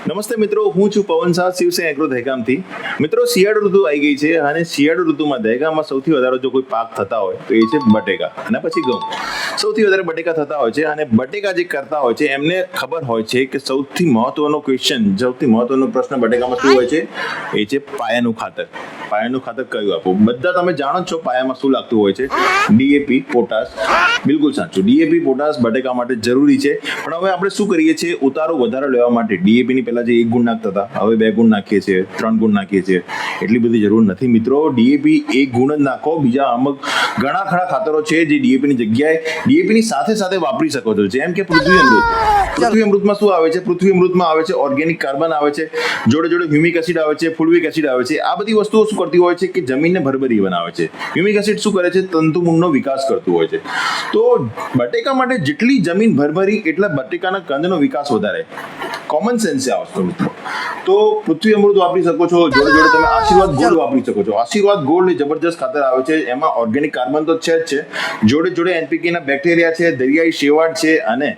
નમસ્તે મિત્રો, હું છું પવન શાહ, શિવસેના એગ્રો દહેગામથી. મિત્રો, શિયાળુ ઋતુ આવી ગઈ છે અને શિયાળુ ઋતુમાં દહેગામમાં સૌથી વધારે જો કોઈ પાક થતા હોય તો એ છે બટેકા અને પછી ઘઉં. સૌથી વધારે બટેકા થતા હોય છે અને બટેકા જે કરતા હોય છે એમને ખબર હોય છે કે સૌથી મહત્વનો પ્રશ્ન બટેકામાં શું હોય છે? એ છે પાયાનું ખાતર. પાયાનું ખાતર કયું આપવું? બધા તમે જાણો છો પાયામાં શું લાગતું હોય છે? DAP, potash. બિલકુલ સાચું, ડીએપી, પોટાશ બટેકા માટે જરૂરી છે. પણ હવે આપણે શું કરીએ છીએ? ઉતારો વધારે લેવા માટે ડીએપી ની પહેલા જે 1 ગુણ નાખતા હતા, હવે 2 ગુણ નાખીએ છીએ, 3 ગુણ નાખીએ છીએ. એટલી બધી જરૂર નથી મિત્રો. ડીએપી 1 ગુણ જ નાખો. બીજા અમુક ઘણા ખરા ખાતરો છે જે ડીએપી ની જગ્યાએ ડીએપી ની સાથે સાથે વાપરી શકો છો. જેમ કે પૃથ્વી અમૃત. પૃથ્વી અમૃતમાં શું આવે છે? પૃથ્વી અમૃતમાં આવે છે ઓર્ગેનિક કાર્બન આવે છે, જોડે જોડે હ્યુમિક એસિડ આવે છે, ફુલવિક એસિડ આવે છે. આ બધી વસ્તુઓ શું કરતી હોય છે કે જમીનને ભરભરી બનાવે છે. હ્યુમિક એસિડ શું કરે છે? તંતુમૂળનો વિકાસ કરતું હોય છે. તો બટેકા માટે જેટલી જમીન ભરભરી એટલા બટેકાના કંદનો વિકાસ વધારે. કોમન સેન્સ છે આ વસ્તુ મિત્રો. તો પૃથ્વી અમૃત વાપરી શકો છો, જોડે જોડે તમે આશીર્વાદ ગોલ્ડ વાપરી શકો છો. આશીર્વાદ ગોલ્ડ એ જબરજસ્ત ખાતર આવે છે. એમાં ઓર્ગેનિક કાર્બન તો છે જ છે, જોડે જોડે એનપીકે ના બેક્ટેરિયા છે, દરિયાઈ શેવાળ છે અને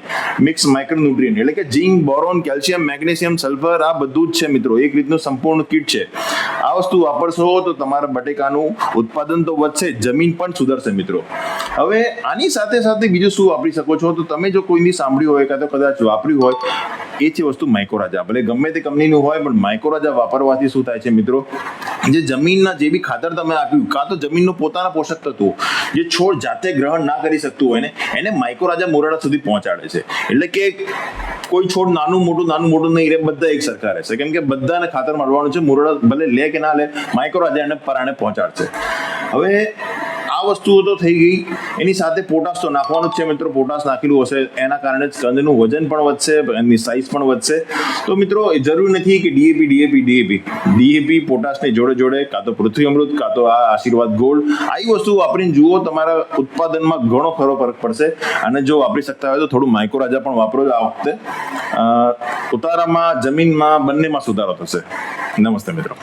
મિક્સ માઇક્રોન્યુટ્રિયન્ટ એટલે કે ઝીંક, બોરોન, કેલ્શિયમ, મેગ્નેશિયમ, સલ્ફર આ બધું જ છે મિત્રો. એક રીતનું સંપૂર્ણ કીટ છે. આ વસ્તુ વાપરશો તો તમારા બટેકાનું ઉત્પાદન તો વધશે, જમીન પણ સુધરશે મિત્રો. હવે આની સાથે સાથે બીજું શું વાપરી શકો છો? તો તમે જો કોઈની સાંભળ્યું હોય કાં તો કદાચ વાપર્યું હોય, એ છે વસ્તુ માઇક્રોરાજા. ભલે ગમે તે કંપનીનું હોય પણ માઇક્રોરાજા વાપરવાથી શું થાય છે મિત્રો? જે જમીનના જે બી ખાતર તમે આપ્યું, કાં તો જમીનનું પોતાના પોષક તત્વો જે છોડ જાતે ગ્રહણ ના કરી શકતું હોય ને, એને માઇક્રોરાજા મોરડા સુધી પહોંચાડે છે. એટલે કે કોઈ છોડ નાનું મોટું નહીં રહે, બધા એક સરખા રહેશે. કેમ કે બધાને ખાતર મળવાનું છે. મોરડા ભલે લે કે ના લે, માઇક્રોરાજા એને પરાણે પહોંચાડશે. હવે આ વસ્તુઓ તો થઈ ગઈ. એની સાથે પોટાશ તો નાખવાનું જ છે મિત્રો. પોટાશ નાખેલું હશે એના કારણે જ કંદનું વજન પણ વધશે, એની સાઇઝ પણ વધશે. તો મિત્રો એ જરૂરી નથી કે ડીએપી પોટાશની જોડે જોડે કાં તો પૃથ્વી અમૃત કાં તો આ આશીર્વાદ ગોલ્ડ, આવી વસ્તુ વાપરીને જુઓ, તમારા ઉત્પાદનમાં ઘણો ખરો ફરક પડશે. અને જો વાપરી શકતા હોય તો થોડું માઇક્રોરાજા પણ વાપરો. આ વખતે ઉતારામાં, જમીનમાં બંનેમાં સુધારો થશે. નમસ્તે મિત્રો.